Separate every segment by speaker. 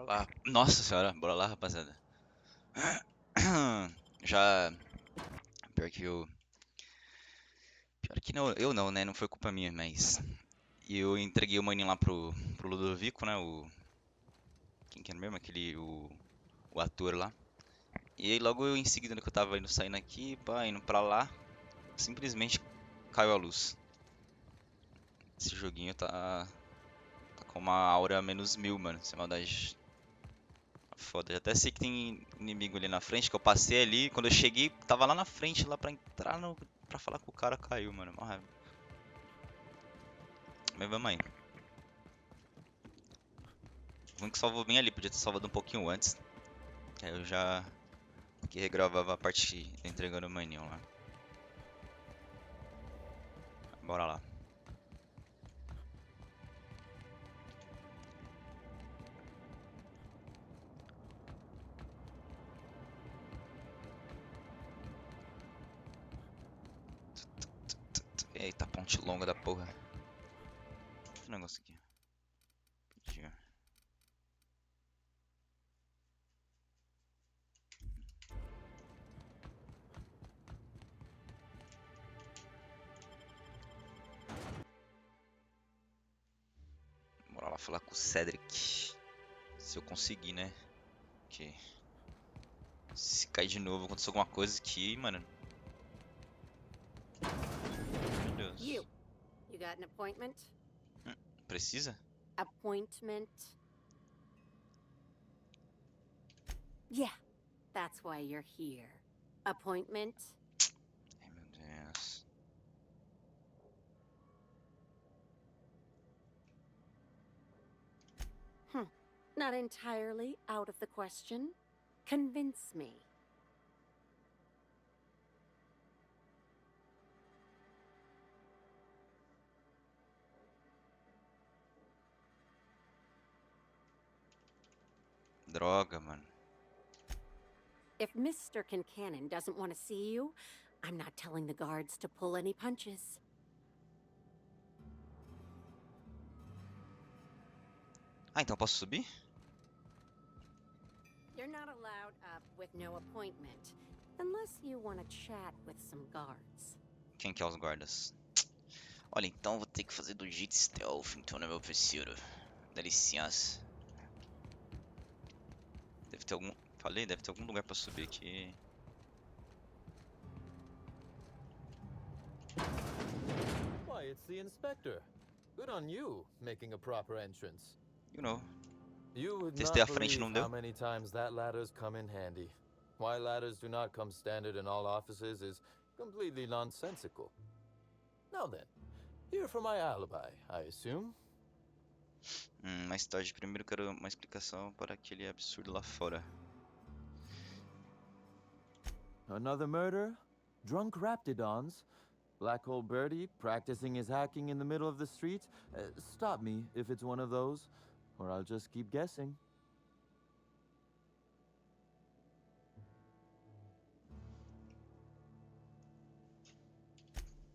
Speaker 1: Bora lá. Nossa senhora, bora lá, rapaziada. Já. Pior que eu. Pior que não, eu não, né? Não foi culpa minha, mas. Eu entreguei o maninho lá pro Ludovico, né? Quem que era mesmo? O ator lá. E aí logo eu em seguida que eu tava indo saindo aqui, pá, indo pra lá, simplesmente caiu a luz. Esse joguinho tá com uma aura -1000, mano. Sem maldade. Foda, eu até sei que tem inimigo ali na frente, que eu passei ali, quando eu cheguei, tava lá na frente, lá pra entrar pra falar com o cara, caiu, mano. Mó raiva. Mas vamos aí. O ruim que salvou bem ali, podia ter salvado um pouquinho antes. Que aí eu já que regravava a parte entregando o maninho lá. Bora lá. Eita, ponte longa da porra. Deixa eu ver um negócio aqui. Aqui, ó. Bora lá falar com o Cedric. Se eu conseguir, né? Que se cair de novo, acontecer alguma coisa aqui, mano. Meu Deus.
Speaker 2: You got an appointment?
Speaker 1: Precisa?
Speaker 2: Appointment? Yeah, that's why you're here. Appointment?
Speaker 1: Ai, meu Deus.
Speaker 2: Not entirely out of the question. Convince me.
Speaker 1: Droga, mano.
Speaker 2: If Mr. Kincannon doesn't want to see you, I'm not telling the guards to pull any punches.
Speaker 1: Ah, então posso subir?
Speaker 2: You're not allowed up with no appointment, unless you want to chat with some guards.
Speaker 1: Quem que é os guardas? Olha, então vou ter que fazer do jeito stealth, então, né, meu parceiro? Dá licença. Deve ter algum... Falei, deve ter algum lugar pra subir aqui.
Speaker 3: Why, it's the inspector. Good on you, making a proper entrance.
Speaker 1: You know.
Speaker 3: You would
Speaker 1: Testei a
Speaker 3: not
Speaker 1: frente,
Speaker 3: believe
Speaker 1: não
Speaker 3: how
Speaker 1: deu?
Speaker 3: many times that ladder's come in handy. Why ladders do not come standard in all offices is completely nonsensical. Now then, here for my alibi, I assume?
Speaker 1: Mais tarde, primeiro quero uma explicação para aquele absurdo lá fora.
Speaker 3: Another murder? Drunk raptidons? Black hole birdie practicing his hacking in the middle of the street? Stop me if it's one of those, or I'll just keep guessing.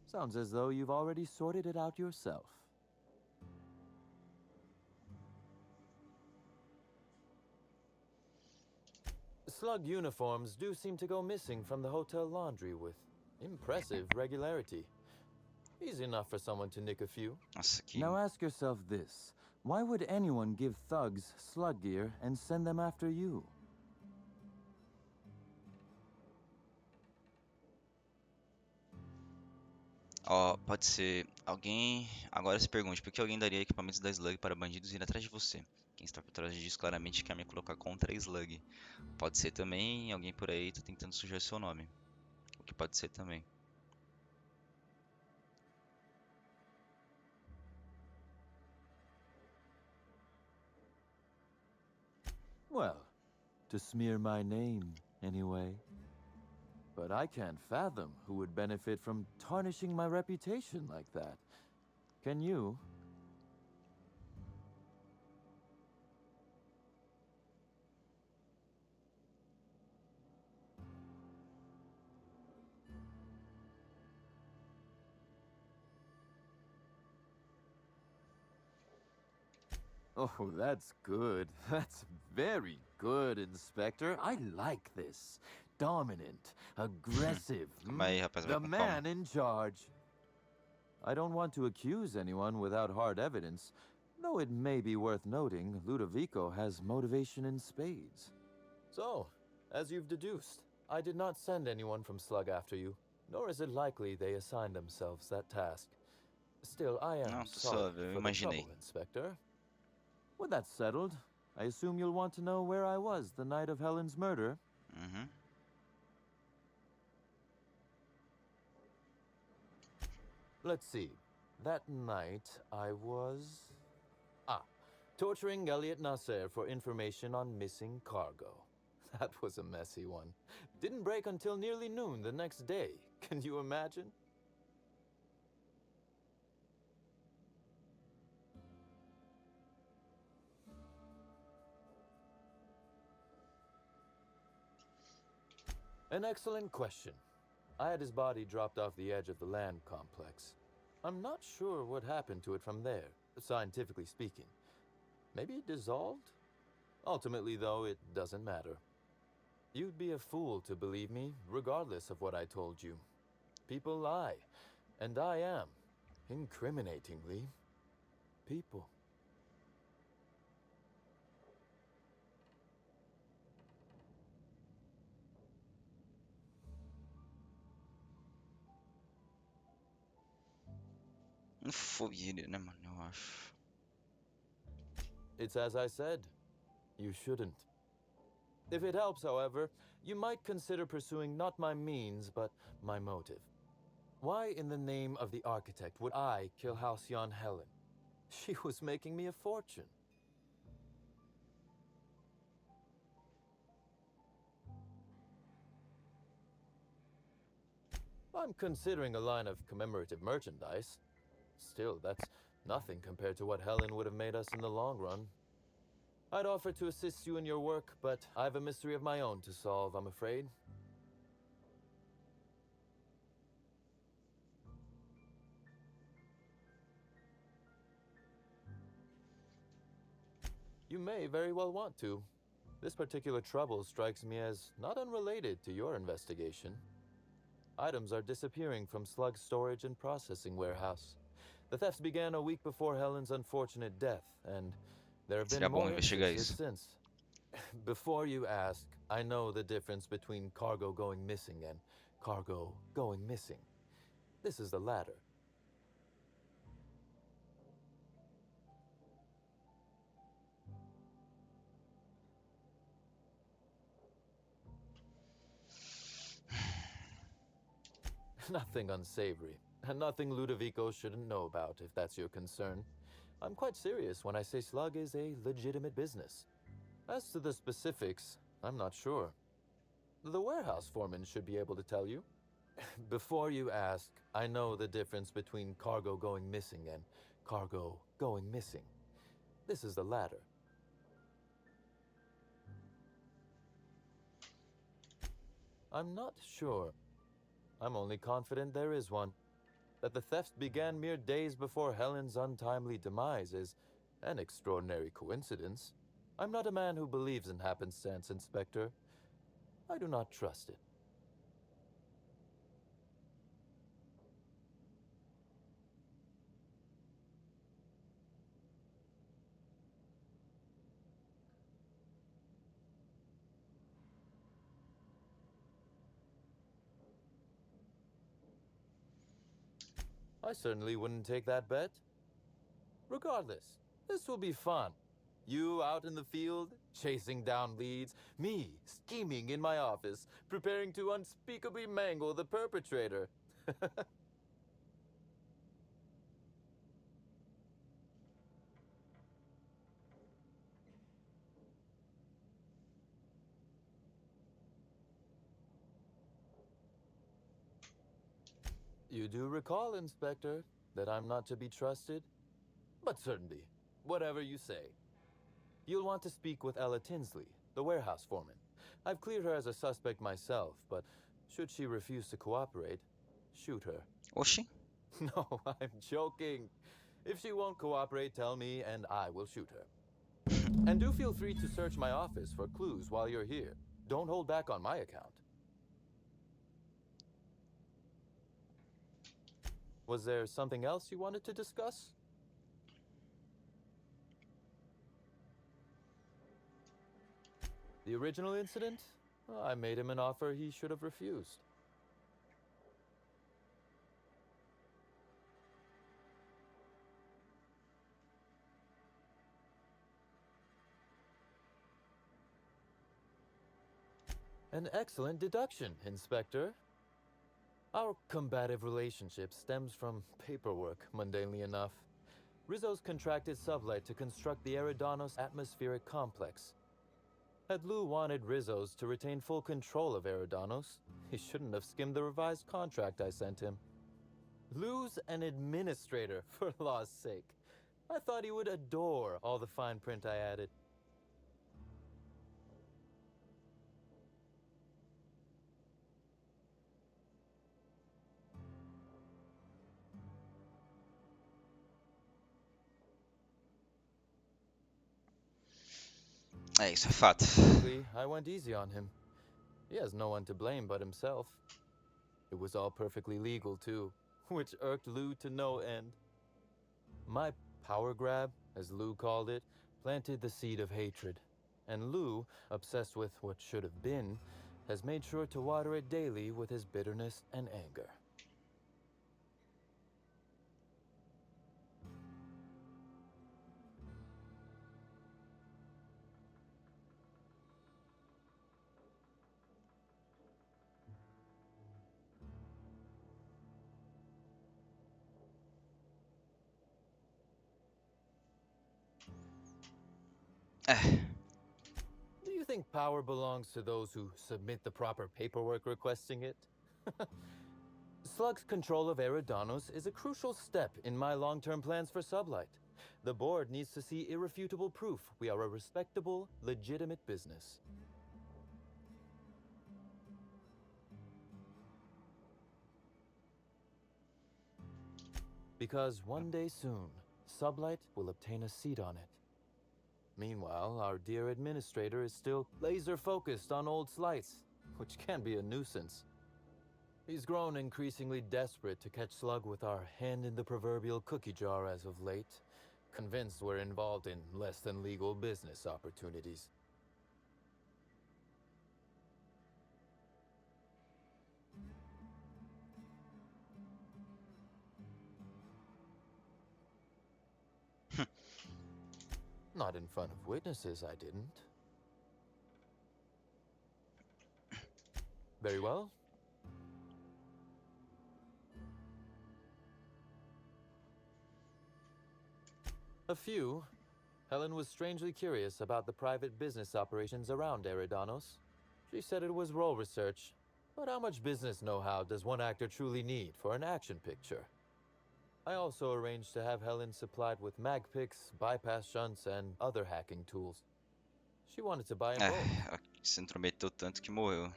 Speaker 3: Sounds as though you've already sorted it out yourself. Slug uniforms do seem to go missing from the hotel laundry with impressive regularity. Easy enough for someone to nick a few.
Speaker 1: Nossa, que...
Speaker 3: Now ask yourself this. Why would anyone give thugs slug gear and send them after you?
Speaker 1: Ó, pode ser alguém... Agora se pergunte, por que alguém daria equipamentos da Slug para bandidos ir atrás de você? Quem está por trás disso claramente quer me colocar contra a Slug. Pode ser também alguém por aí tá tentando sujar seu nome. O que pode ser também.
Speaker 3: Well, to smear my name, anyway. But I can't fathom who would benefit from tarnishing my reputation like that. Can you? Oh, that's good. That's Very good, Inspector. I like this. Dominant, aggressive.
Speaker 1: Calma aí, rapaz, vai
Speaker 3: The
Speaker 1: com calma.
Speaker 3: man in charge. I don't want to accuse anyone without hard evidence, though it may be worth noting Ludovico has motivation in spades. So, as you've deduced, I did not send anyone from Slug after you, nor is it likely they assigned themselves that task. Still, I am
Speaker 1: Não, tô
Speaker 3: sorry
Speaker 1: suave, eu
Speaker 3: for the
Speaker 1: imaginei.
Speaker 3: trouble, Inspector. With that settled, I assume you'll want to know where I was the night of Helen's murder.
Speaker 1: Uhum.
Speaker 3: Let's see. That night, I was... torturing Elliot Nasser for information on missing cargo. That was a messy one. Didn't break until nearly noon the next day. Can you imagine? An excellent question. I had his body dropped off the edge of the land complex. I'm not sure what happened to it from there, scientifically speaking. Maybe it dissolved? Ultimately, though, it doesn't matter. You'd be a fool to believe me, regardless of what I told you. People lie, and I am, incriminatingly, people.
Speaker 1: Não foi ele, né, mano? Eu acho.
Speaker 3: It's as I said. You shouldn't. If it helps, however, you might consider pursuing not my means, but my motive. Why in the name of the architect would I kill Halcyon Helen? She was making me a fortune. I'm considering a line of commemorative merchandise. Still, that's nothing compared to what Helen would have made us in the long run. I'd offer to assist you in your work, but I've a mystery of my own to solve, I'm afraid. You may very well want to. This particular trouble strikes me as not unrelated to your investigation. Items are disappearing from Slug's storage and processing warehouse. The thefts began a week before Helen's unfortunate death, and there have been
Speaker 1: Seria bom
Speaker 3: more
Speaker 1: investigar
Speaker 3: instances
Speaker 1: isso.
Speaker 3: since. Before you ask, I know the difference between cargo going missing and cargo going missing. This is the latter. Nothing unsavory, and nothing Ludovico shouldn't know about, if that's your concern. I'm quite serious when I say Slug is a legitimate business. As to the specifics, I'm not sure. The warehouse foreman should be able to tell you. Before you ask, I know the difference between cargo going missing and cargo going missing. This is the latter. I'm not sure. I'm only confident there is one. That the thefts began mere days before Helen's untimely demise is an extraordinary coincidence. I'm not a man who believes in happenstance, Inspector. I do not trust it. I certainly wouldn't take that bet. Regardless, this will be fun. You out in the field, chasing down leads. Me, scheming in my office, preparing to unspeakably mangle the perpetrator. You do recall, Inspector, that I'm not to be trusted? But certainly, whatever you say. You'll want to speak with Ella Tinsley, the warehouse foreman. I've cleared her as a suspect myself, but should she refuse to cooperate, shoot her.
Speaker 1: Oxi.
Speaker 3: No, I'm joking. If she won't cooperate, tell me and I will shoot her. And do feel free to search my office for clues while you're here. Don't hold back on my account. Was there something else you wanted to discuss? The original incident? Well, I made him an offer he should have refused. An excellent deduction, Inspector. Our combative relationship stems from paperwork, mundanely enough. Rizzo's contracted Sublight to construct the Eridanos atmospheric complex. Had Lou wanted Rizzo's to retain full control of Eridanos, he shouldn't have skimmed the revised contract I sent him. Lou's an administrator, for law's sake. I thought he would adore all the fine print I added.
Speaker 1: É, isso é fato.
Speaker 3: I went easy on him. He has no one to blame but himself. It was all perfectly legal, too, which irked Lou to no end. My power grab, as Lou called it, planted the seed of hatred. And Lou, obsessed with what should have been, has made sure to water it daily with his bitterness and anger.
Speaker 1: É,
Speaker 3: Do you think power belongs to those who submit the proper paperwork requesting it? Slug's control of Eridanos is a crucial step in my long-term plans for Sublight. The board needs to see irrefutable proof we are a respectable, legitimate business. Because one day soon, Sublight will obtain a seat on it. Meanwhile, our dear administrator is still laser-focused on old slights, which can be a nuisance. He's grown increasingly desperate to catch Slug with our hand in the proverbial cookie jar as of late, convinced we're involved in less than legal business opportunities. Not in front of witnesses, I didn't. Very well. A few. Helen was strangely curious about the private business operations around Eridanos. She said it was role research, but how much business know-how does one actor truly need for an action picture? I also arranged to have Helen supplied with mag picks, bypass shunts, and other hacking tools. She wanted to buy in bulk.
Speaker 1: aqui se intrometeu tanto que morreu.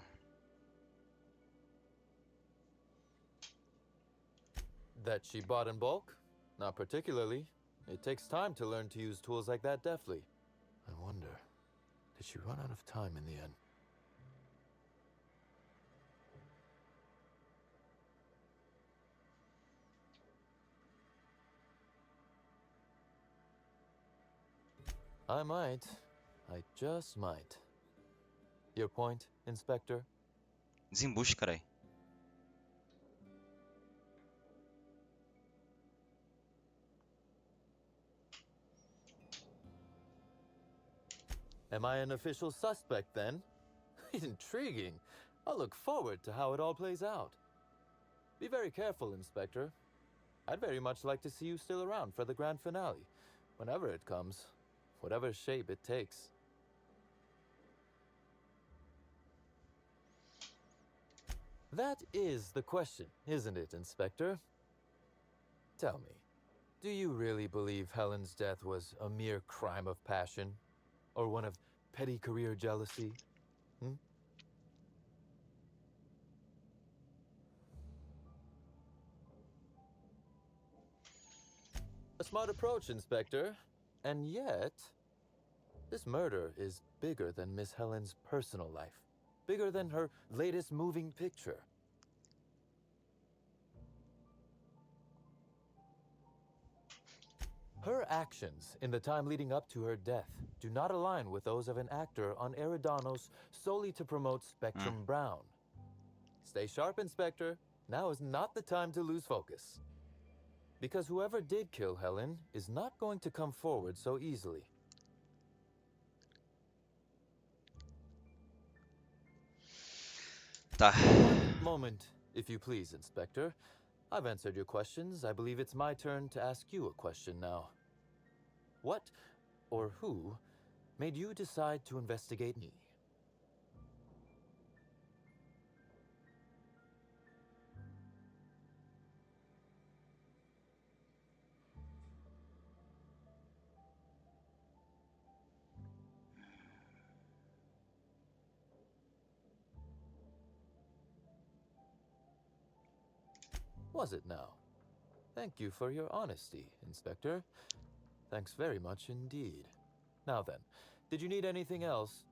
Speaker 3: That she bought in bulk? Not particularly. It takes time to learn to use tools like that deftly. I wonder, did she run out of time in the end? I might. I just might. Your point, Inspector?
Speaker 1: Desembuche, carai.
Speaker 3: Am I an official suspect then? Intriguing. I'll look forward to how it all plays out. Be very careful, Inspector. I'd very much like to see you still around for the grand finale, whenever it comes, whatever shape it takes. That is the question, isn't it, Inspector? Tell me, do you really believe Helen's death was a mere crime of passion? Or one of petty career jealousy? A smart approach, Inspector. And yet, This murder is bigger than Miss Helen's personal life. Bigger than her latest moving picture. Her actions in the time leading up to her death do not align with those of an actor on Eridanos solely to promote Spectrum Brown. Stay sharp, Inspector. Now is not the time to lose focus. Because whoever did kill Helen is not going to come forward so easily.
Speaker 1: Tá.
Speaker 3: One moment, if you please, Inspector. I've answered your questions. I believe it's my turn to ask you a question now. What, or who, made you decide to investigate me? Was it now? Thank you for your honesty, Inspector. Thanks very much indeed. Now then, did you need anything else?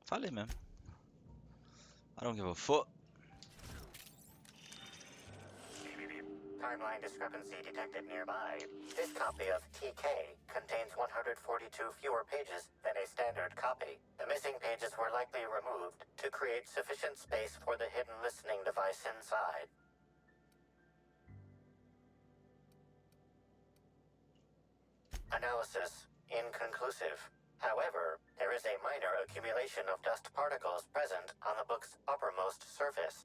Speaker 1: Falei mesmo. I don't give a fuck.
Speaker 4: Timeline discrepancy detected nearby. This copy of TK contains 142 fewer pages than a standard copy. The missing pages were likely removed to create sufficient space for the hidden listening device inside. Analysis inconclusive. However, there is a minor accumulation of dust particles present on the book's uppermost surface.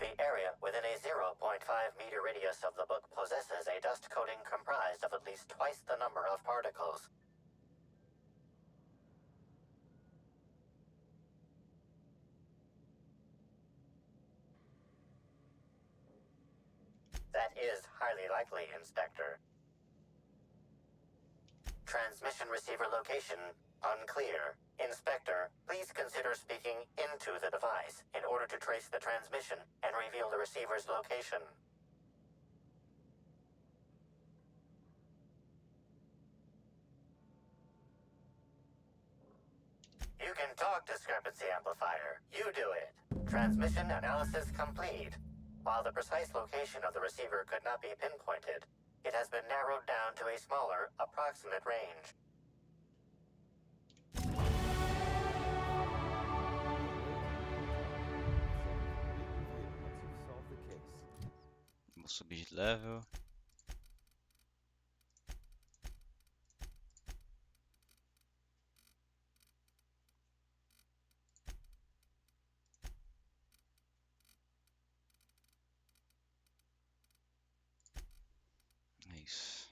Speaker 4: The area within a 0.5 meter radius of the book possesses a dust coating comprised of at least twice the number of particles. That is highly likely, Inspector. Transmission receiver location unclear. Inspector, please consider speaking into the device in order to trace the transmission and reveal the receiver's location. You can talk, discrepancy amplifier. You do it. Transmission analysis complete. While the precise location of the receiver could not be pinpointed, it has been narrowed down to a smaller, approximate range.
Speaker 1: Vou subir de level. É isso.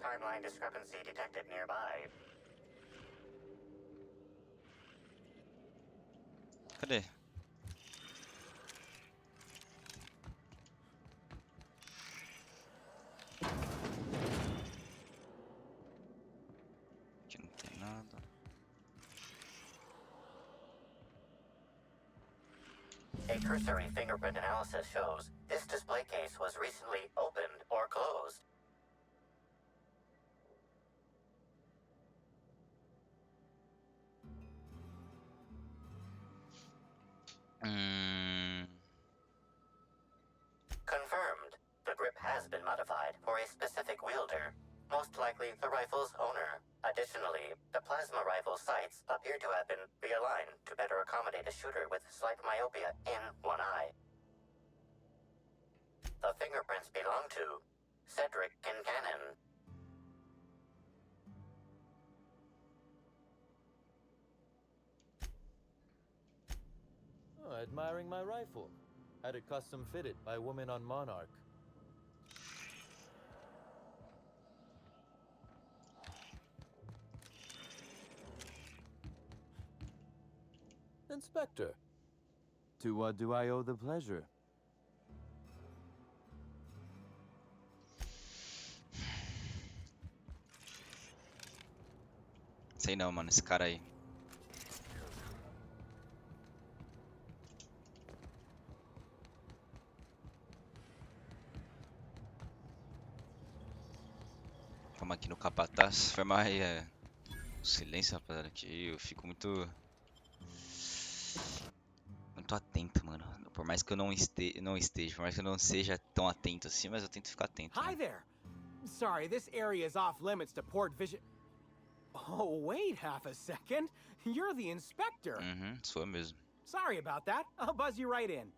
Speaker 4: Timeline discrepancy detected nearby.
Speaker 1: Cadê? Aqui não tem nada.
Speaker 4: A cursory fingerprint analysis shows this display case was recently opened or closed. Confirmed. The grip has been modified for a specific wielder, most likely the rifle's owner. Additionally, the plasma rifle sights appear to have been realigned to better accommodate a shooter with slight myopia in one eye. The fingerprints belong to Cedric Kincannon.
Speaker 3: Oh, admiring my rifle. Had it custom fitted by a woman on Monarch. Inspector, to what do I owe the pleasure?
Speaker 1: Sei não, mano, esse cara aí. Vamos aqui no capataz. Foi mais. Silêncio, rapaziada, aqui eu fico muito. Muito atento, mano. Por mais que eu não esteja, por mais que eu não seja tão atento assim, mas eu tento ficar atento,
Speaker 5: Hi
Speaker 1: né?
Speaker 5: there. Sorry, this area is off limits to port vision. Oh, wait half a second. You're the inspector.
Speaker 1: Uhum, sou eu mesmo.
Speaker 5: Sorry about that. I'll buzz you right in.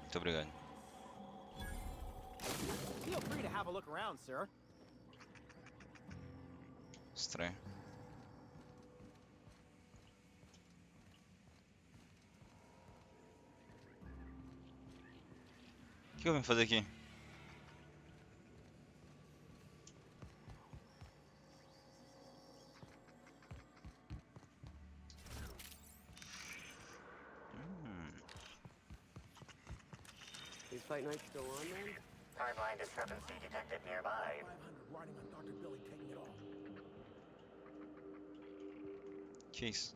Speaker 1: Muito obrigado.
Speaker 5: Feel free to have a look around, sir.
Speaker 1: Estranho. O que eu vim fazer aqui?
Speaker 6: Is fight night still on then?
Speaker 4: Timeline discrepancy detected nearby.
Speaker 5: 500 riding on Dr. Billy taking it all.
Speaker 1: Que isso?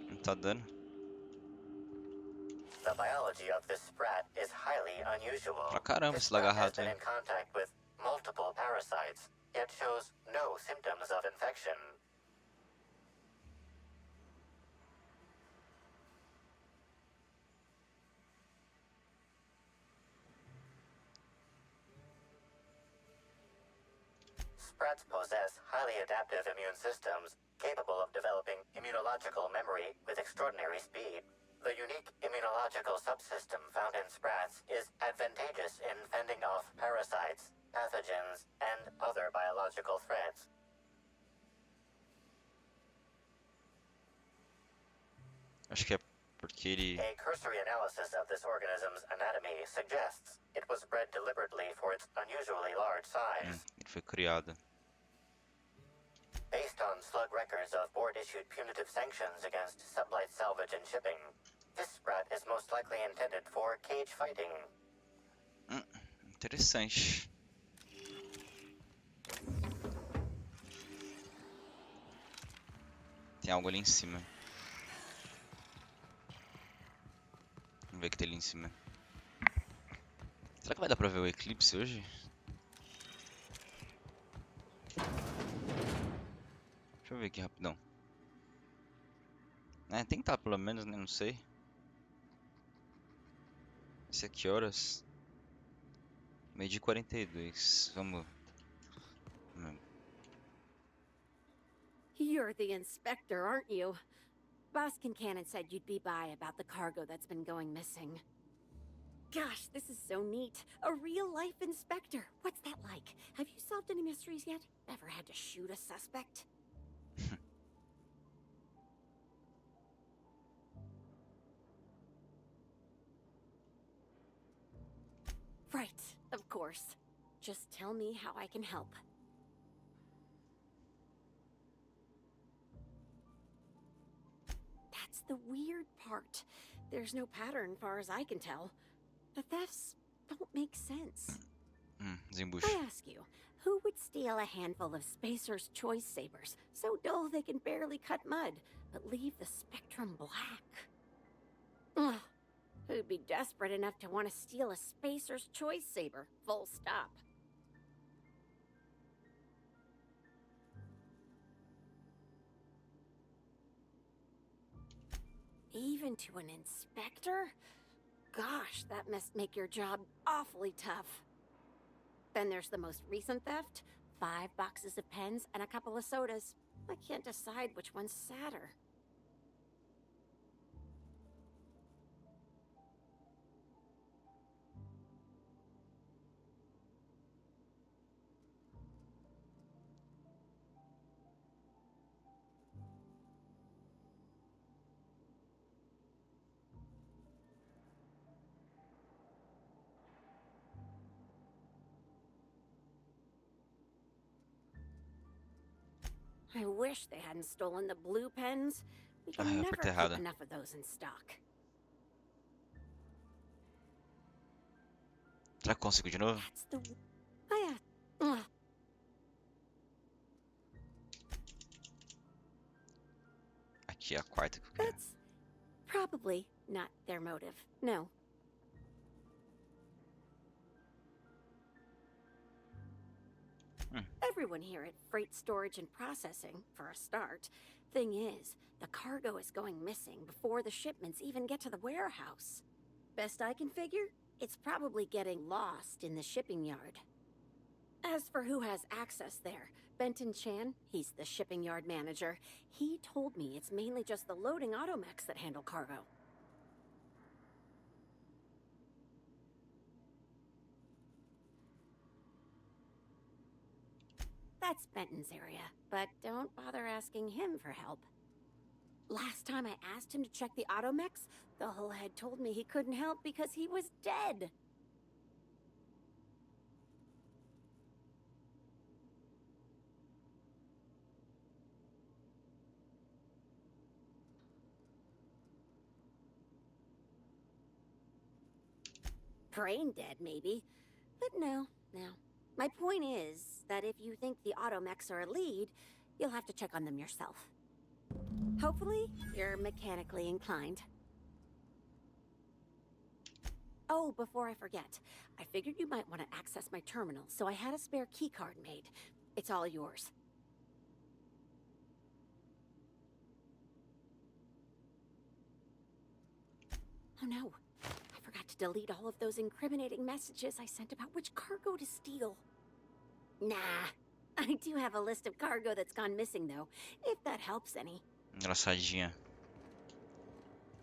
Speaker 1: Não tá dando?
Speaker 4: The biology of this sprat is highly unusual.
Speaker 1: Pra caramba
Speaker 4: This
Speaker 1: esse
Speaker 4: sprat has
Speaker 1: lagarrato
Speaker 4: been
Speaker 1: aí.
Speaker 4: in contact with multiple parasites, yet shows no symptoms of infection. Sprats possess highly adaptive immune systems, capable of developing immunological memory with extraordinary speed. The unique immunological subsystem found in sprats is advantageous in fending off parasites, pathogens, and other biological threats.
Speaker 1: Acho que é porque ele.
Speaker 4: A cursory analysis of this organism's anatomy suggests it was bred deliberately for its unusually large size.
Speaker 1: Ele foi criado.
Speaker 4: Based on slug records of board-issued punitive sanctions against sublight salvage and shipping, this sprat is most likely intended for cage fighting.
Speaker 1: Interessante. Tem algo ali em cima. Vamos ver o que tem ali em cima. Será que vai dar pra ver o eclipse hoje? Deixa eu ver aqui rapidão. É, tem que estar pelo menos, né? Não sei. Esse aqui horas? 12h42. Vamos.
Speaker 2: You're the inspector, aren't you? Boss Kincannon said you'd be by about the cargo that's been going missing. Gosh, this is so neat. A real-life inspector. What's that like? Have you solved any mysteries yet? Ever had to shoot a suspect? Right, of course. Just tell me how I can help. That's the weird part. There's no pattern, far as I can tell. The thefts don't make sense.
Speaker 1: Desembucho.
Speaker 2: I ask you, who would steal a handful of Spacer's Choice Sabers, so dull they can barely cut mud, but leave the spectrum black? Ugh. Who'd be desperate enough to want to steal a Spacer's Choice Saber, full stop? Even to an inspector? Gosh, that must make your job awfully tough. Then there's the most recent theft. 5 boxes of pens and a couple of sodas. I can't decide which one's sadder. I wish they hadn't stolen the blue pens. We can
Speaker 1: Ah, eu
Speaker 2: never
Speaker 1: apertei
Speaker 2: keep
Speaker 1: errado.
Speaker 2: enough of those in stock.
Speaker 1: Será que consigo de novo?
Speaker 2: That's the... I,
Speaker 1: Aqui é a quarta que eu quero.
Speaker 2: That's probably not their motive. No. everyone here at Freight Storage and Processing, for a start. Thing is, the cargo is going missing before the shipments even get to the warehouse. Best I can figure, it's probably getting lost in the shipping yard. As for who has access there, Benton Chan, he's the shipping yard manager, he told me it's mainly just the loading automechs that handle cargo. That's Benton's area, but don't bother asking him for help. Last time I asked him to check the automechs, the hull head told me he couldn't help because he was dead. Brain dead, maybe. But no. My point is that if you think the automechs are a lead, you'll have to check on them yourself. Hopefully, you're mechanically inclined. Oh, before I forget, I figured you might want to access my terminal, so I had a spare keycard made. It's all yours. Oh no. I forgot to delete all of those incriminating messages I sent about which cargo to steal. Nah. I do have a list of cargo that's gone missing, though, if that helps any.
Speaker 1: Engraçadinha.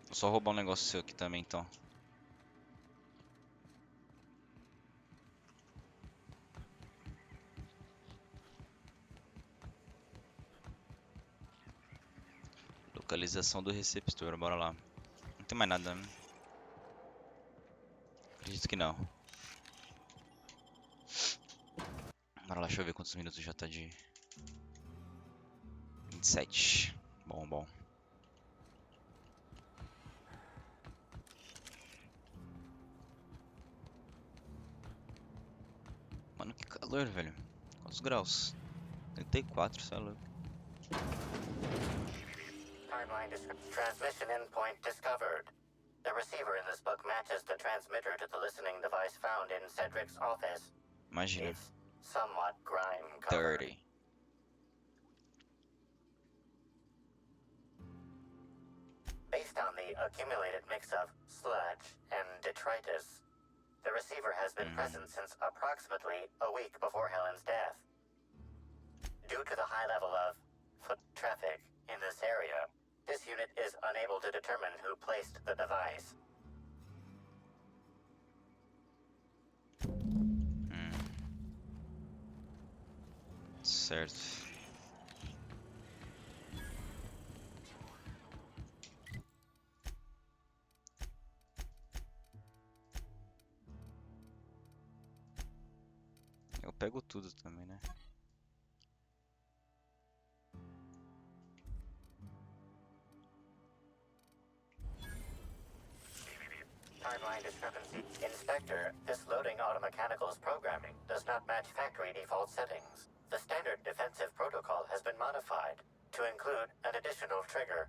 Speaker 1: Vou só roubar um negócio seu aqui também, então. Localização do receptor, bora lá. Não tem mais nada, né? Acredito que não. Bora lá, deixa eu ver quantos minutos já tá de... 27. Bom. Mano, que calor, velho. Quantos graus? 34, sei lá.
Speaker 4: Timeline transmission endpoint discovered. The receiver in this book matches the transmitter to the listening device found in Cedric's office.
Speaker 1: Imagina.
Speaker 4: It's somewhat grime-covered.
Speaker 1: 30.
Speaker 4: Based on the accumulated mix of sludge and detritus, the receiver has been present since approximately a week before Helen's death. Due to the high level of foot traffic in this area, this unit is unable to determine who placed the device.
Speaker 1: Certo. Eu pego tudo também, né?
Speaker 4: Timeline discrepancy. Inspector, this loading automechanical's programming does not match factory default settings. The standard defensive protocol has been modified to include an additional trigger.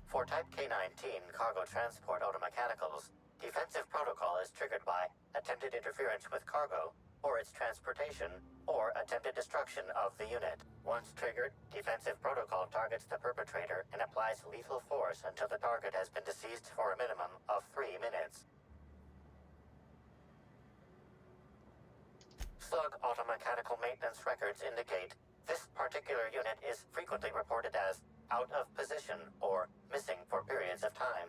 Speaker 4: For Type K-19 cargo transport automechanicals, defensive protocol is triggered by attempted interference with cargo, or its transportation, or attempted destruction of the unit. Once triggered, defensive protocol targets the perpetrator and applies lethal force until the target has been deceased for a minimum of 3 minutes. Slug automechanical maintenance records indicate this particular unit is frequently reported as out of position or missing for periods of time.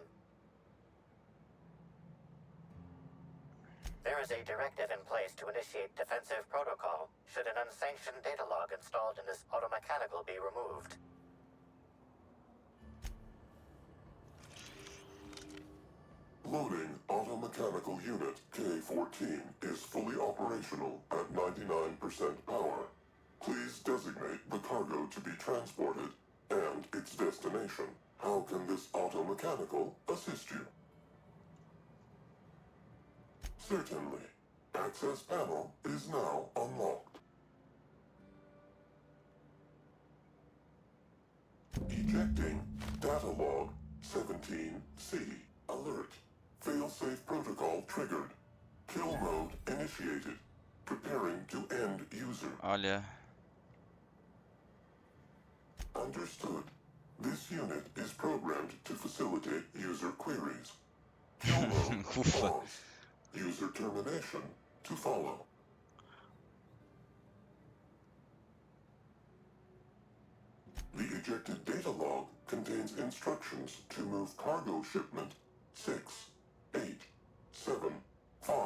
Speaker 4: There is a directive in place to initiate defensive protocol should an unsanctioned data log installed in this automechanical be removed.
Speaker 7: Loading automechanical unit K-14 is fully operational at 99% power. Please designate the cargo to be transported and its destination. How can this automechanical assist you? Certainly. Access panel is now unlocked. Ejecting data log 17C. Alert. Failsafe protocol triggered. Kill mode initiated. Preparing to end user.
Speaker 1: Olha.
Speaker 7: Understood. This unit is programmed to facilitate user queries. Kill mode
Speaker 1: Ufa.
Speaker 7: pause. User termination to follow. The ejected data log contains instructions to move cargo shipment 6, 8, 7, 5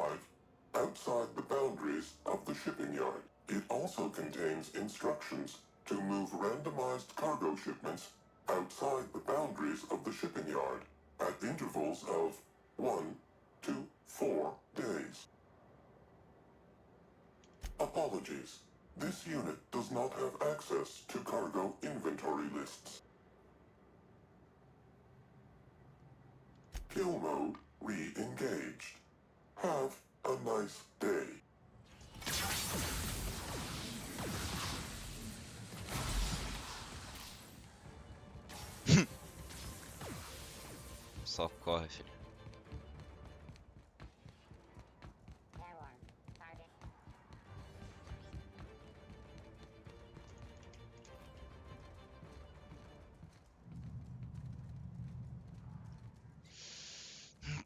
Speaker 7: outside the boundaries of the shipping yard. It also contains instructions to move randomized cargo shipments outside the boundaries of the shipping yard at intervals of 1 to 4 days. Apologies. This unit does not have access to cargo inventory lists. Kill mode re-engaged. Have a nice day.
Speaker 1: Só corre, filho.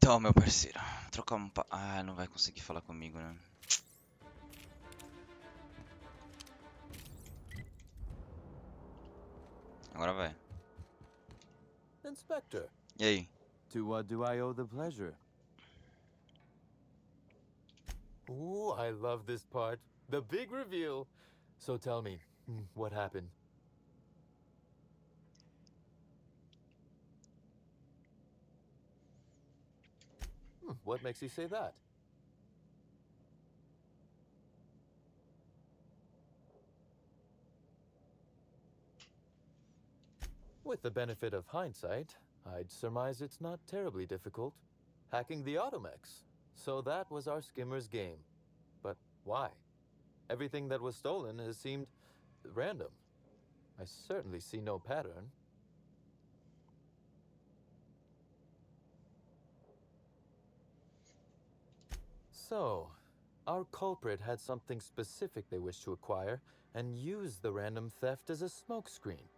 Speaker 1: Então, meu parceiro, trocar um pa... Ah, não vai conseguir falar comigo, né? Agora vai.
Speaker 3: Inspector,
Speaker 1: E aí?
Speaker 3: to what do I owe the pleasure? Ooh, I love this part. The big reveal. So tell me, what happened? What makes you say that? With the benefit of hindsight, I'd surmise it's not terribly difficult. Hacking the Automex. So that was our skimmer's game. But why? Everything that was stolen has seemed random. I certainly see no pattern. So, our culprit had something specific they wished to acquire and used the random theft as a smokescreen.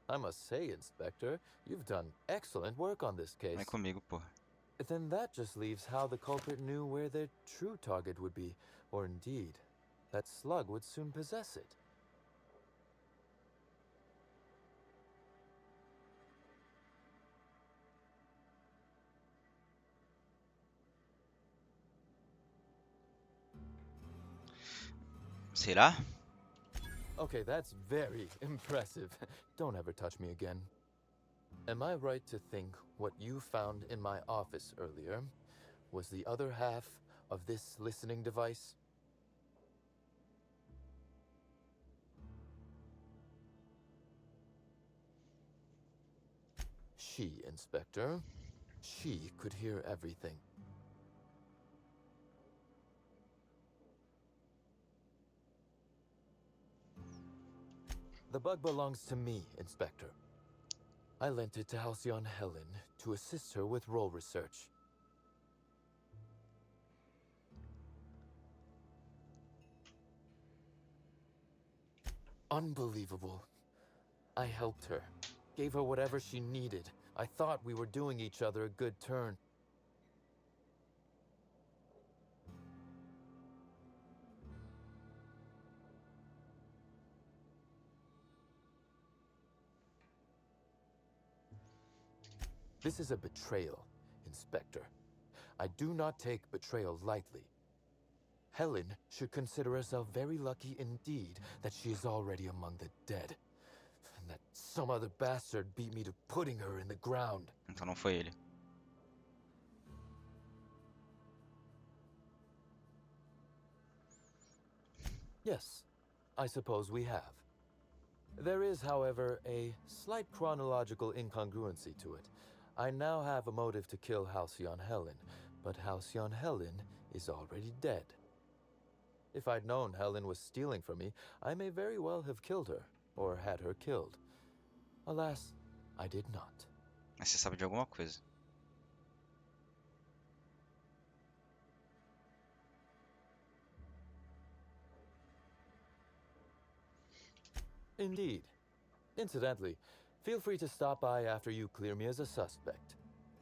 Speaker 3: I must say, Inspector, you've done excellent work on this case.
Speaker 1: Vai comigo, porra.
Speaker 3: Then that just leaves how the culprit knew where their true target would be, or indeed, that slug would soon possess it.
Speaker 1: Será?
Speaker 3: Okay, that's very impressive. Don't ever touch me again. Am I right to think what you found in my office earlier was the other half of this listening device? She, Inspector. She could hear everything. The bug belongs to me, Inspector. I lent it to Halcyon Helen to assist her with role research. Unbelievable. I helped her, gave her whatever she needed. I thought we were doing each other a good turn. This is a betrayal, Inspector. I do not take betrayal lightly. Helen should consider herself very lucky indeed that she is already among the dead. And that some other bastard beat me to putting her in the ground.
Speaker 1: Então não foi ele.
Speaker 3: Yes, I suppose we have. There is, however, a slight chronological incongruency to it. I now have a motive to kill Halcyon Helen, but Halcyon Helen is already dead. If I'd known Helen was stealing from me, I may very well have killed her, or had her killed. Alas, I did not.
Speaker 1: Mas você sabe de alguma coisa.
Speaker 3: Indeed. Incidentally, feel free to stop by after you clear me as a suspect.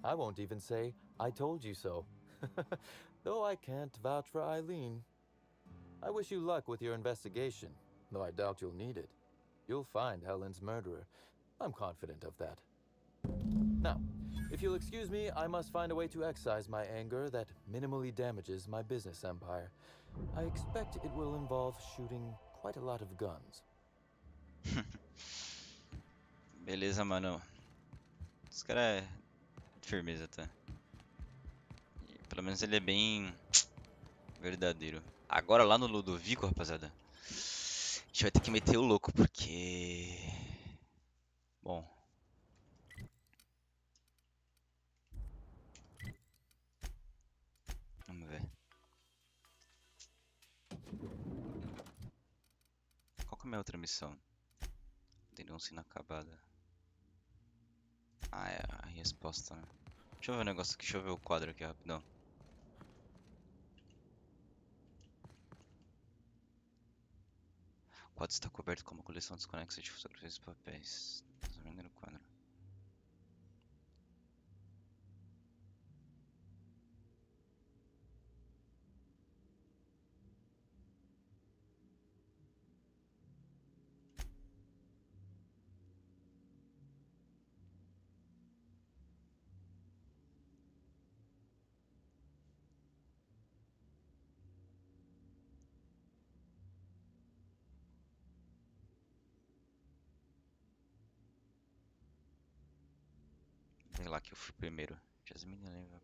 Speaker 3: I won't even say, I told you so. Though I can't vouch for Eileen. I wish you luck with your investigation, though I doubt you'll need it. You'll find Helen's murderer. I'm confident of that. Now, if you'll excuse me, I must find a way to excise my anger that minimally damages my business empire. I expect it will involve shooting quite a lot of guns.
Speaker 1: Beleza, mano. Esse cara é firmeza, tá? E pelo menos ele é bem verdadeiro. Agora lá no Ludovico, rapaziada, a gente vai ter que meter o louco, porque... Bom... Vamos ver. Qual que é a minha outra missão? Denúncia inacabada. Ah, é a resposta, né? Deixa eu ver o negócio aqui, deixa eu ver o quadro aqui rapidão. O quadro está coberto com uma coleção desconexa de fotografias e papéis. Examine o quadro. Sei lá que eu fui primeiro. Jasmine lembra.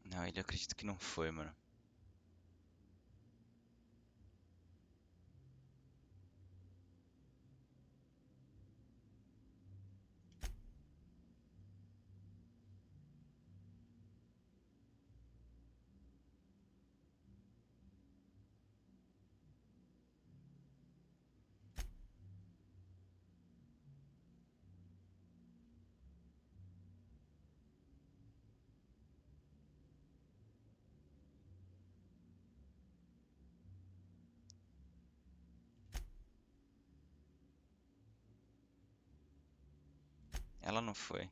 Speaker 1: Não, ele acredita que não foi, mano. Ela não foi.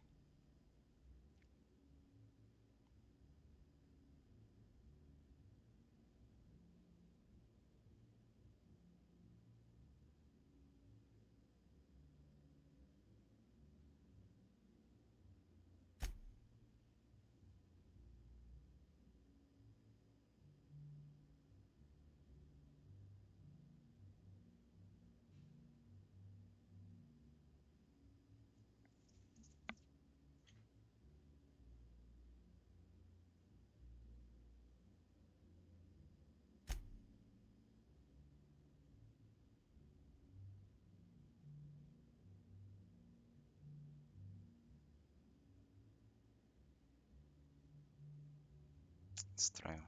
Speaker 1: Estranho.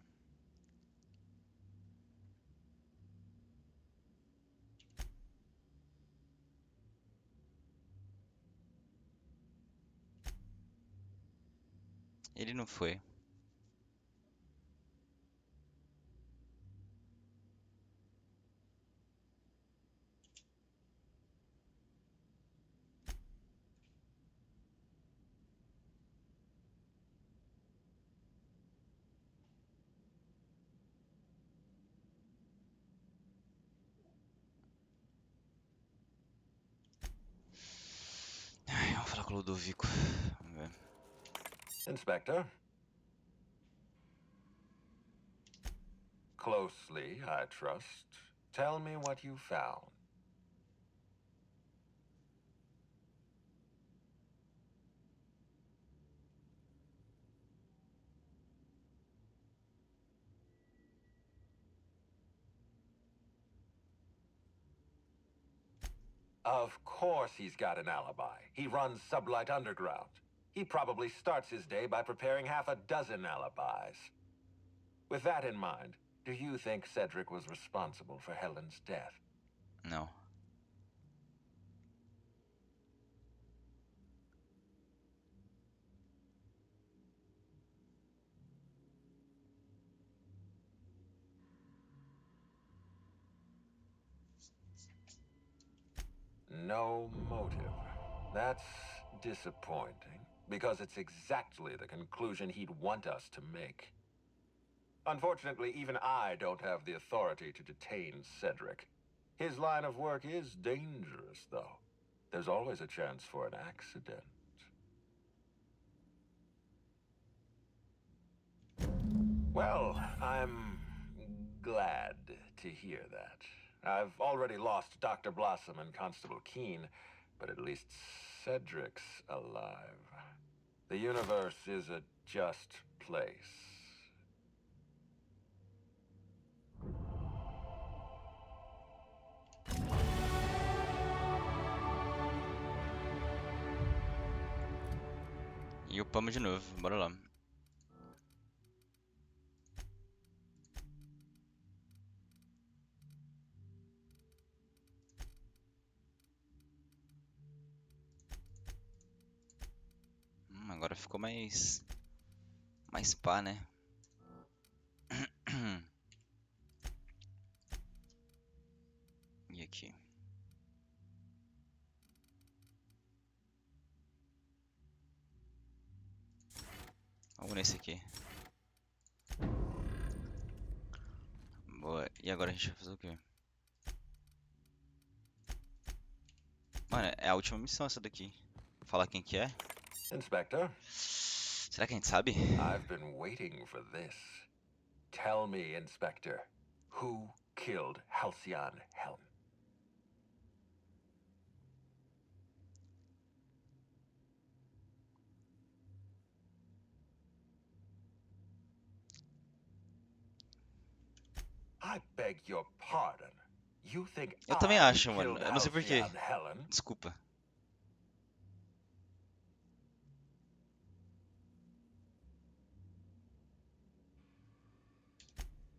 Speaker 1: Ele não foi. Ai, vamos falar com o Ludovico. Vamos ver.
Speaker 8: Inspector? Closely, I trust. Tell me what you found. Of course he's got an alibi. He runs Sublight Underground. He probably starts his day by preparing half a dozen alibis. With that in mind, do you think Cedric was responsible for Helen's death?
Speaker 1: Não.
Speaker 8: No motive. That's disappointing, because it's exactly the conclusion he'd want us to make. Unfortunately, even I don't have the authority to detain Cedric. His line of work is dangerous, though. There's always a chance for an accident. Well, I'm glad to hear that. I've already lost Dr. Blossom and Constable Keene, but at least Cedric's alive. The universe is a just place.
Speaker 1: E upamos de novo. Bora lá. Agora ficou mais pá, né? E aqui? Vamos nesse aqui. Boa. E agora a gente vai fazer o quê? Mano, é a última missão essa daqui. Falar quem que é?
Speaker 8: Inspector,
Speaker 1: Será que a gente sabe?
Speaker 8: I've been waiting for this. Tell me, Inspector, who killed Halcyon Helen? I beg your pardon. You think
Speaker 1: Eu também
Speaker 8: I
Speaker 1: acho, mano.
Speaker 8: killed
Speaker 1: Eu não sei porquê.
Speaker 8: Halcyon Helen?
Speaker 1: Desculpa.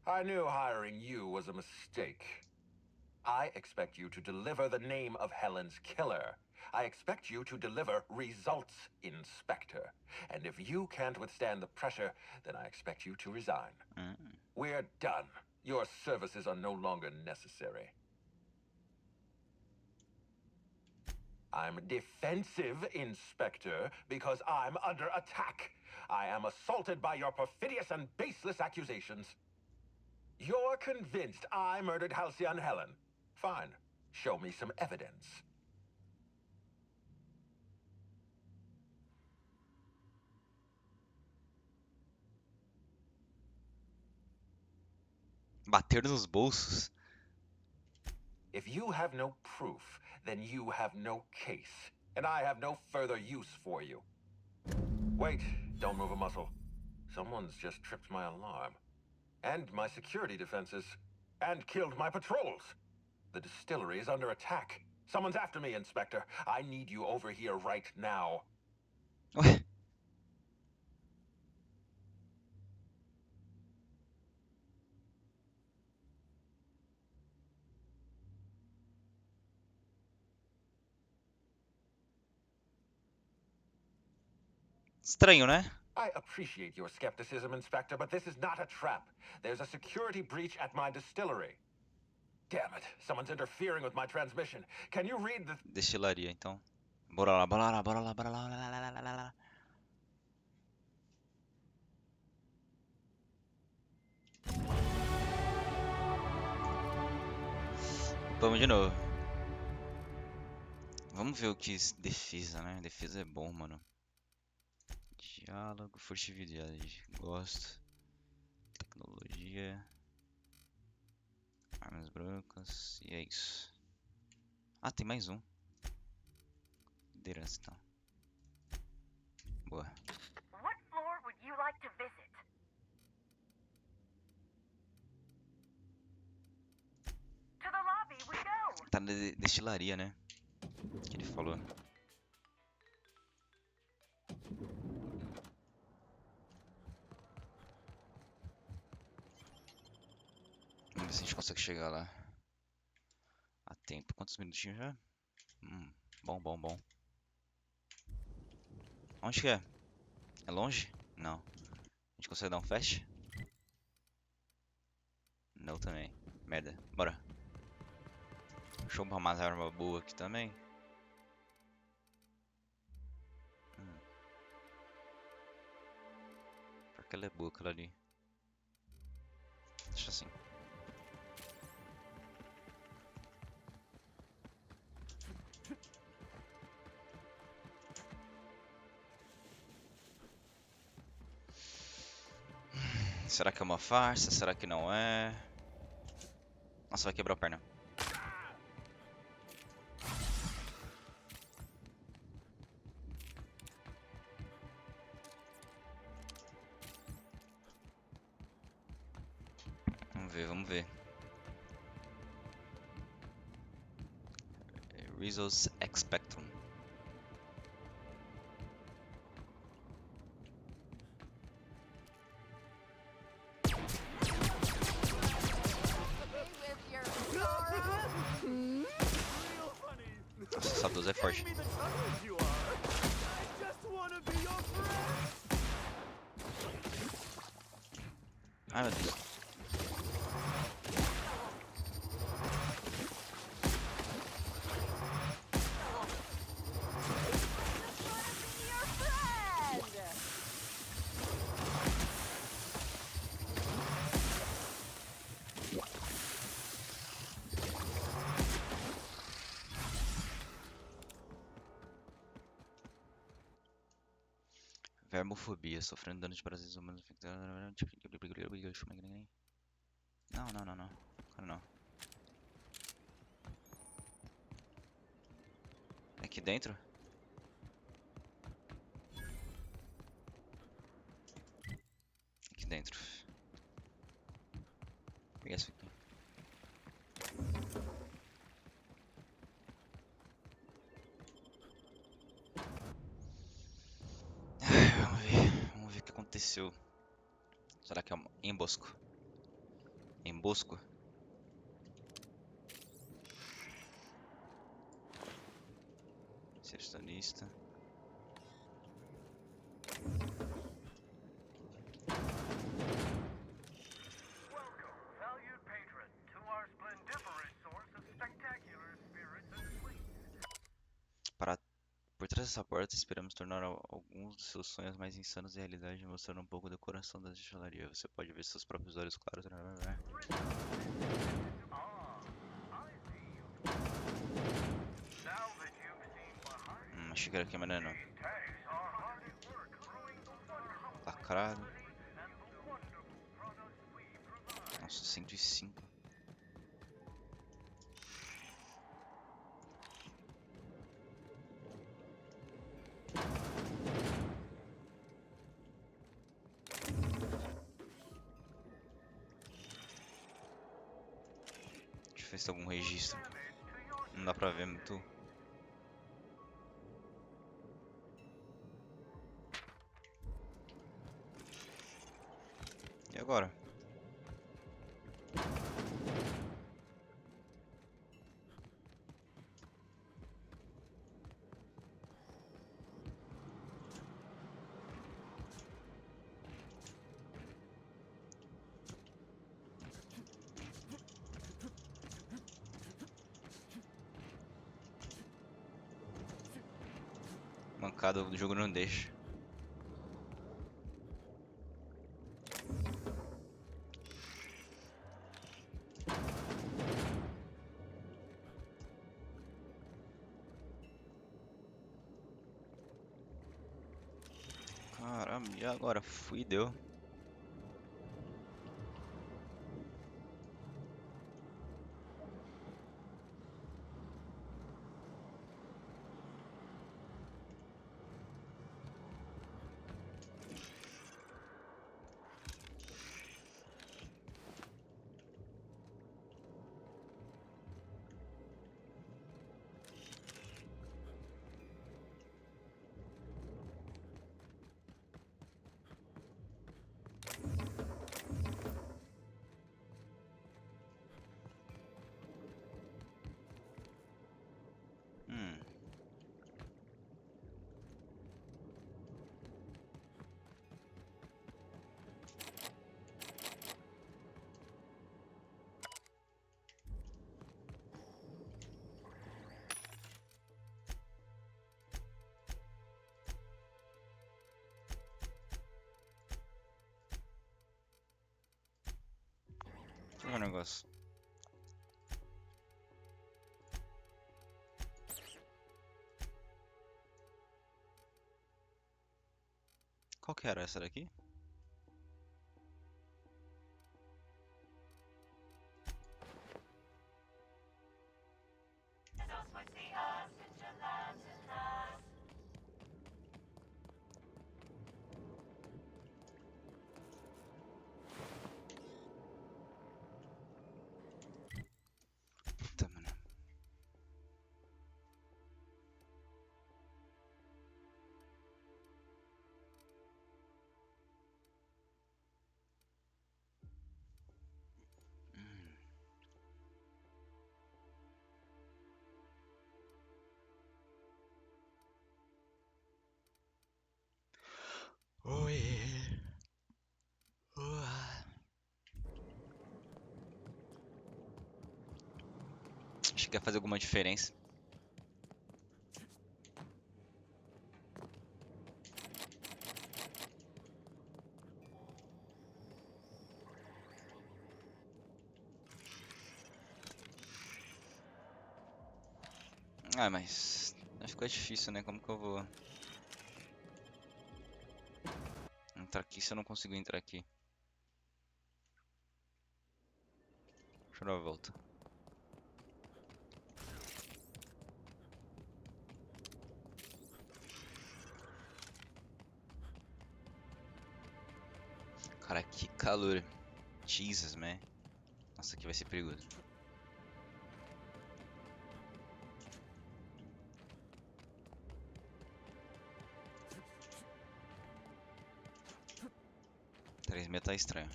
Speaker 8: I knew hiring you was a mistake. I expect you to deliver the name of Helen's killer. I expect you to deliver results, Inspector. And if you can't withstand the pressure, then I expect you to resign. We're done. Your services are no longer necessary. I'm defensive, Inspector, because I'm under attack. I am assaulted by your perfidious and baseless accusations. You're convinced I murdered Halcyon Helen. Fine. Show me some evidence.
Speaker 1: Bater nos bolsos?
Speaker 8: If you have no proof, then you have no case, and I have no further use for you. Wait, don't move a muscle. Someone's just tripped my alarm. And my security defenses. And killed my patrols. The distillery is under attack. Someone's after me, Inspector. I need you over here right now.
Speaker 1: Ué? Estranho, né?
Speaker 8: I appreciate your skepticism, Inspector, but this is not a trap. There's a security breach at my distillery. Damn it, someone's interfering with my transmission. Can you read the...
Speaker 1: Destilaria, então. Bora lá, bora lá, bora lá, bora lá, lá, lá, lá, lá, lá. Vamos de novo. Vamos ver o que defesa, né? Defesa é bom, mano. Diálogo, furtividade. Gosto. Tecnologia. Armas brancas. E é isso. Ah, tem mais um. Liderança, então. Boa.
Speaker 2: What floor would you like to visit? To the lobby we go.
Speaker 1: Tá na destilaria, né? Que ele falou. Vamos ver se a gente consegue chegar lá a tempo. Quantos minutinhos já? Bom, bom, bom. Onde que é? É longe? Não. A gente consegue dar um fast? Não também. Merda. Bora. Deixa eu arrumar uma arma boa aqui também. Porque ela é boa, aquela ali. Deixa assim. Será que é uma farsa? Será que não é? Nossa, vai quebrar a perna. Vamos ver, vamos ver. Rizzo's Expectum. Nossa, essa 12 é forte. Ai, meu Deus. Vermofobia, sofrendo dano de parasitas humanos infectados. Não, não, não, não. Cara, não. É aqui dentro? Aqui dentro. Vou pegar isso aqui. Vamos ver o que aconteceu. Será que é um embosco? Embosco? Recepcionista. Para por trás dessa porta, esperamos tornar alguns dos seus sonhos mais insanos realidade, mostrando um pouco do coração da destilaria. Você pode ver seus próprios olhos claros. Achei que era aqui, mas não é não. Lacrado. Nossa, 105. Deixa eu ver se tem algum registro. Não dá pra ver muito. E agora? Mancada, o jogo não deixa. Caramba, e agora? Fui, deu. Hum. Deixa eu ver um negócio. Qual que era essa daqui? Puta, mano. Oi. Acho que ia fazer alguma diferença. Ah, mas acho que ficou difícil, né? Como que eu vou entrar aqui se eu não consigo entrar aqui? Deixa eu dar uma volta. Cara, que calor. Jesus, man. Nossa, aqui vai ser perigoso. Três meia tá estranho.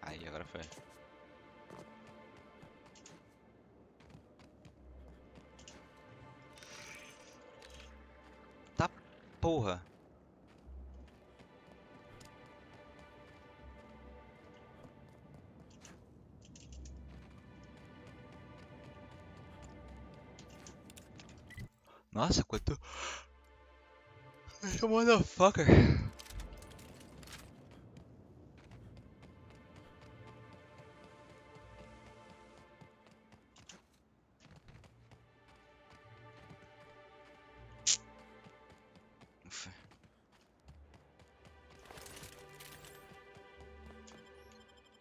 Speaker 1: Aí, agora foi. Tá porra. Nossa, quanto... Motherfucker. Ufa.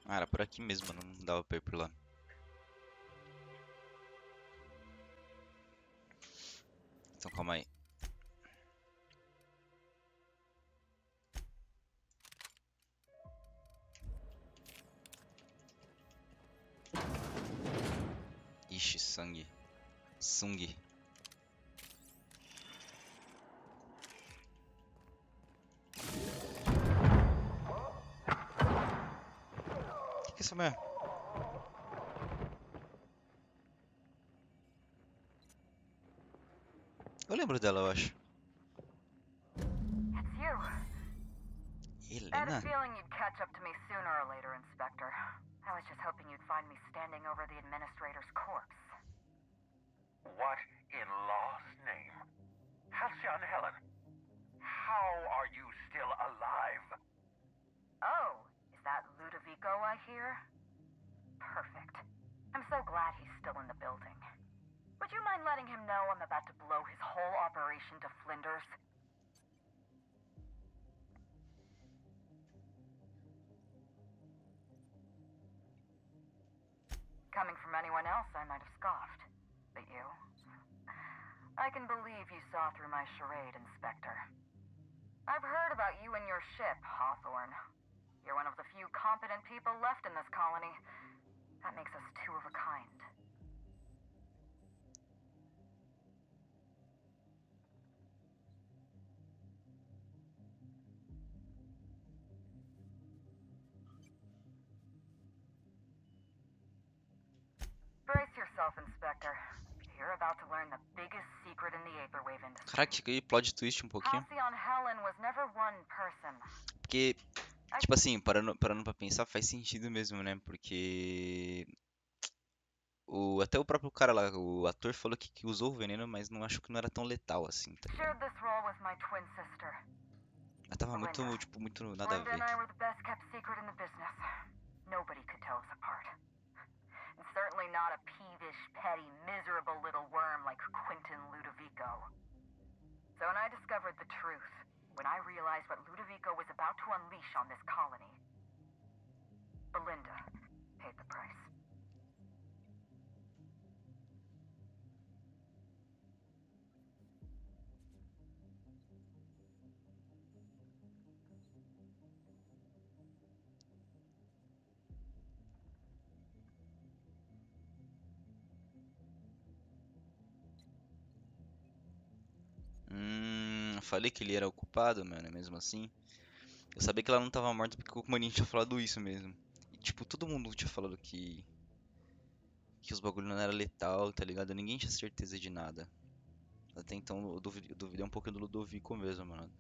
Speaker 1: Ah, era por aqui mesmo, não dava pra ir por lá. Então calma aí. Ixi, sangue. Sung. Que é isso mesmo? Eu lembro dela, eu acho.
Speaker 9: It's you. I had a
Speaker 1: Helena?
Speaker 9: feeling you'd catch up to me sooner or later, Inspector. I was just hoping you'd find me standing over the administrator's corpse.
Speaker 8: What in law's name? Halcyon Helen,
Speaker 9: know I'm about to blow his whole operation to flinders? Coming from anyone else, I might have scoffed. But you? I can believe you saw through my charade, Inspector. I've heard about you and your ship, Hawthorne. You're one of the few competent people left in this colony. That makes us two of a kind. Brace yourself, Inspector. You're about to learn the biggest secret in the Vaporwave industry.
Speaker 1: Caraca, que plot twist um pouquinho.
Speaker 9: Halcyon Helen was never one person.
Speaker 1: Porque, tipo assim, parando pra pensar, faz sentido mesmo, né? Porque até o próprio cara lá, o ator, falou que usou o veneno, mas não acho que não era tão letal assim, tá ligado?
Speaker 9: Shared this role with my twin sister.
Speaker 1: Mas tava muito, tipo, muito nada a
Speaker 9: Linda and
Speaker 1: ver.
Speaker 9: I were the best kept secret in the business. Nobody could tell us apart. And certainly not a peevish, petty, miserable little worm like Quentin Ludovico. So when I discovered the truth, when I realized what Ludovico was about to unleash on this colony, Belinda paid the price.
Speaker 1: Falei que ele era o culpado, mano, mesmo assim. Eu sabia que ela não tava morta porque o Maninho tinha falado isso mesmo. E, tipo, todo mundo tinha falado que os bagulho não era letal, tá ligado? Ninguém tinha certeza de nada. Até então eu duvidei um pouco do Ludovico mesmo, mano.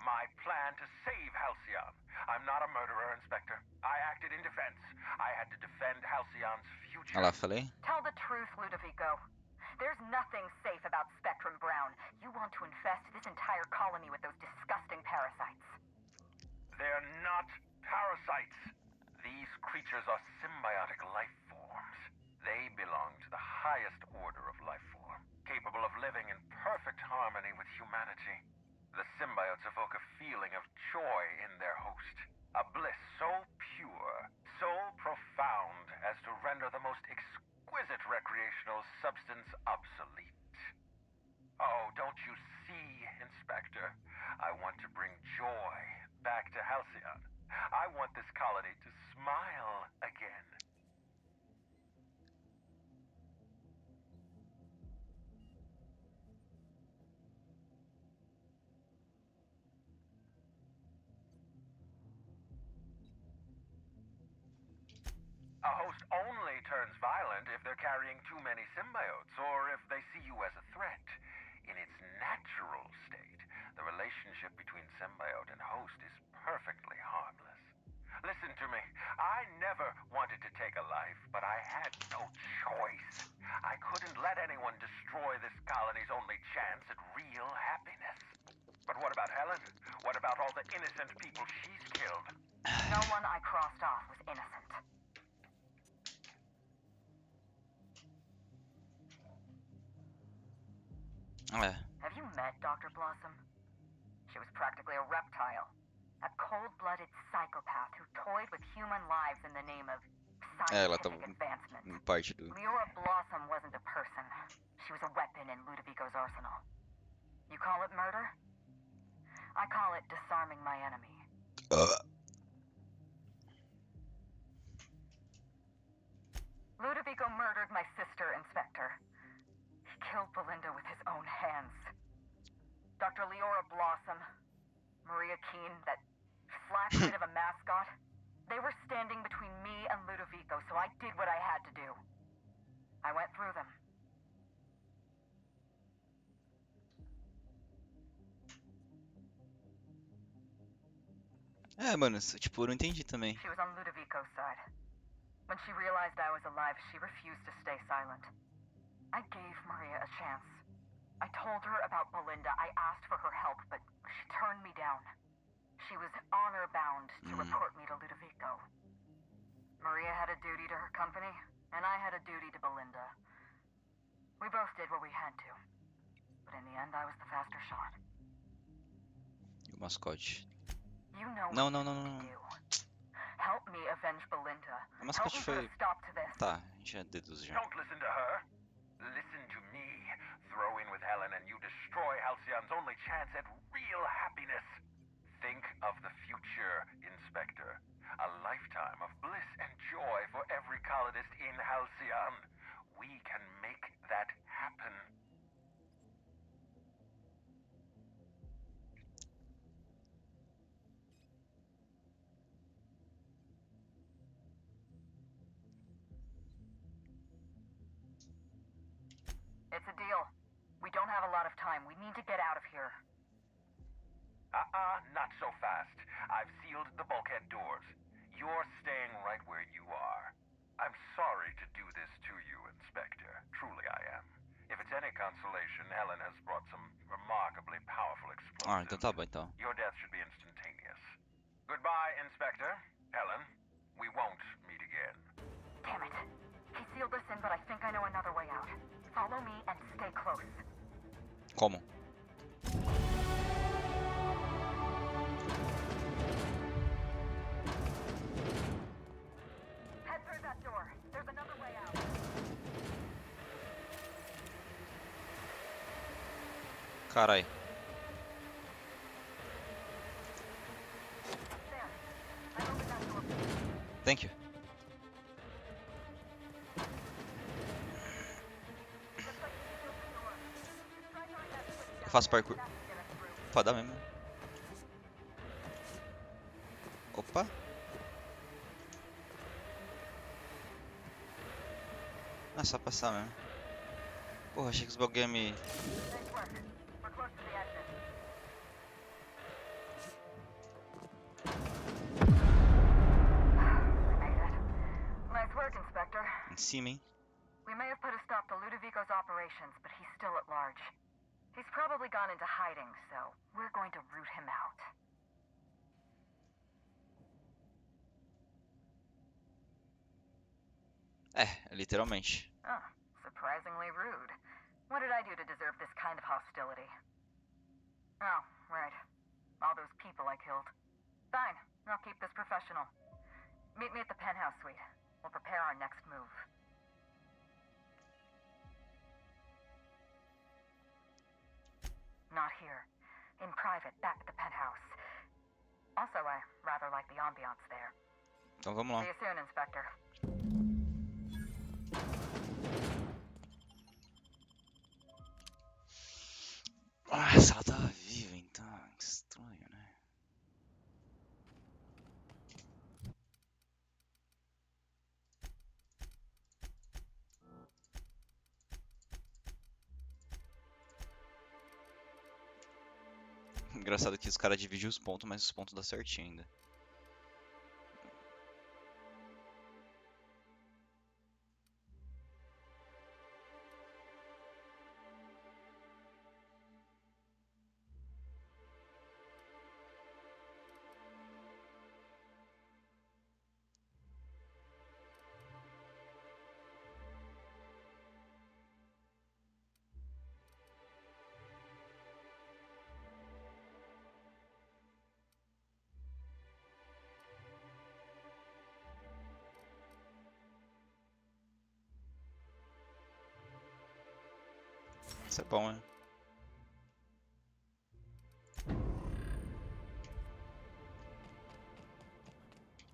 Speaker 8: My plan to save Halcyon. I'm not a murderer, Inspector. I acted in defense. I had to defend Halcyon's future.
Speaker 1: Ah lá, falei?
Speaker 9: Tell the truth, Ludovico. There's nothing safe about Spectrum Brown. You want to infest this entire colony with those disgusting parasites.
Speaker 8: They're not parasites. These creatures are symbiotic life forms. They belong to the highest order of life form, capable of living in perfect harmony with humanity. The symbiotes evoke a feeling of joy in their host, a bliss so pure, so profound as to render the most exquisite recreational substance obsolete. Oh, don't you see, Inspector? I want to bring joy back to Halcyon. I want this colony to smile again. A host only turns violent if they're carrying too many symbiotes, or if they see you as a threat. In its natural state, the relationship between symbiote and host is perfectly harmless. Listen to me. I never wanted to take a life, but I had no choice. I couldn't let anyone destroy this colony's only chance at real happiness. But what about Helen? What about all the innocent people she's killed?
Speaker 9: No one I crossed off was innocent. Have you met Dr. Blossom? She was practically a reptile. A cold-blooded psychopath who toyed with human lives in the name of
Speaker 1: ela
Speaker 9: scientific
Speaker 1: tava
Speaker 9: advancement.
Speaker 1: parte do...
Speaker 9: Leora Blossom wasn't a person. She was a weapon in Ludovico's arsenal. You call it murder? I call it disarming my enemy. Ludovico murdered my sister, Inspector. He killed Belinda with his own hands. Dr. Leora Blossom, Maria Keene, that flat bit of a mascot, they were standing between me and Ludovico, so I did what I had to do. I went through them.
Speaker 1: Mano, tipo, eu não entendi também.
Speaker 9: She was on Ludovico's side. When she realized I was alive, she refused to stay silent. I gave Maria a chance. I told her about Belinda. I asked for her help, but she turned me down. She was honor-bound to report me to Ludovico. Maria had a duty to her company, and I had a duty to Belinda. We both did what we had to. But in the end, I was the faster shot.
Speaker 1: E o mascote?
Speaker 9: You know
Speaker 1: Não,
Speaker 9: what
Speaker 1: não,
Speaker 9: you
Speaker 1: não,
Speaker 9: need
Speaker 1: não.
Speaker 9: to do. Help me avenge Belinda.
Speaker 1: A
Speaker 9: Help
Speaker 1: mascote
Speaker 9: me put
Speaker 1: foi...
Speaker 9: a stop to this.
Speaker 1: Tá, a gente já deduz já.
Speaker 8: Don't listen to her. Listen to me. Throw in with Helen and you destroy Halcyon's only chance at real happiness. Think of the future, Inspector. A lifetime of bliss and joy for every colonist in Halcyon. We can make that happen.
Speaker 9: It's a deal. We don't have a lot of time. We need to get out of here.
Speaker 8: Not so fast. I've sealed the bulkhead doors. You're staying right where you are. I'm sorry to do this to you, Inspector. Truly I am. If it's any consolation, Helen has brought some remarkably powerful
Speaker 1: Ah, então
Speaker 8: explosives.
Speaker 1: tá bom, então.
Speaker 8: Your death should be instantaneous. Goodbye, Inspector. Helen, we won't meet again.
Speaker 9: Damn it. He sealed us in, but I think I know another way out. Follow me and stay close.
Speaker 1: Como?
Speaker 9: Head through that door. There's another way out.
Speaker 1: Carai.
Speaker 9: There. I opened that door.
Speaker 1: Thank you.
Speaker 9: Looks like he sealed the door. Try throwing that switch
Speaker 1: Eu
Speaker 9: down
Speaker 1: faço
Speaker 9: there.
Speaker 1: parkour.
Speaker 9: That should get us through.
Speaker 1: Opa, dá mesmo. Opa. Ah, só passar mesmo. Porra, achei que os bagulho ia me...
Speaker 9: Nice work. We're close to the exit. We made it. Nice work, Inspector.
Speaker 1: Em cima, hein?
Speaker 9: We may have put a stop to Ludovico's operations, but he's still at large. He's probably gone into hiding, so we're going to root him out.
Speaker 1: Literalmente.
Speaker 9: Oh, surprisingly rude. What did I do to deserve this kind of hostility? Oh, right. All those people I killed. Fine, I'll keep this professional. Meet me at the penthouse suite. We'll prepare our next move. Not here. In private, back at the penthouse. Also, I rather like the ambiance there.
Speaker 1: Então vamos lá.
Speaker 9: See you soon, Inspector.
Speaker 1: Ah, se ela tava viva, então. Que estranho, né? Engraçado que os caras dividem os pontos, mas os pontos dá certinho ainda. Isso é bom, né?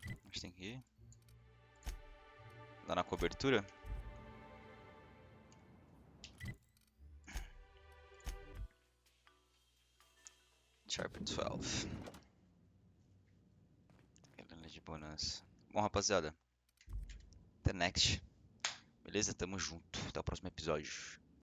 Speaker 1: A gente tem que ir lá na cobertura. Sharp 12. Helena de bonança. Bom, rapaziada. Até next. Beleza? Tamo junto. Até o próximo episódio.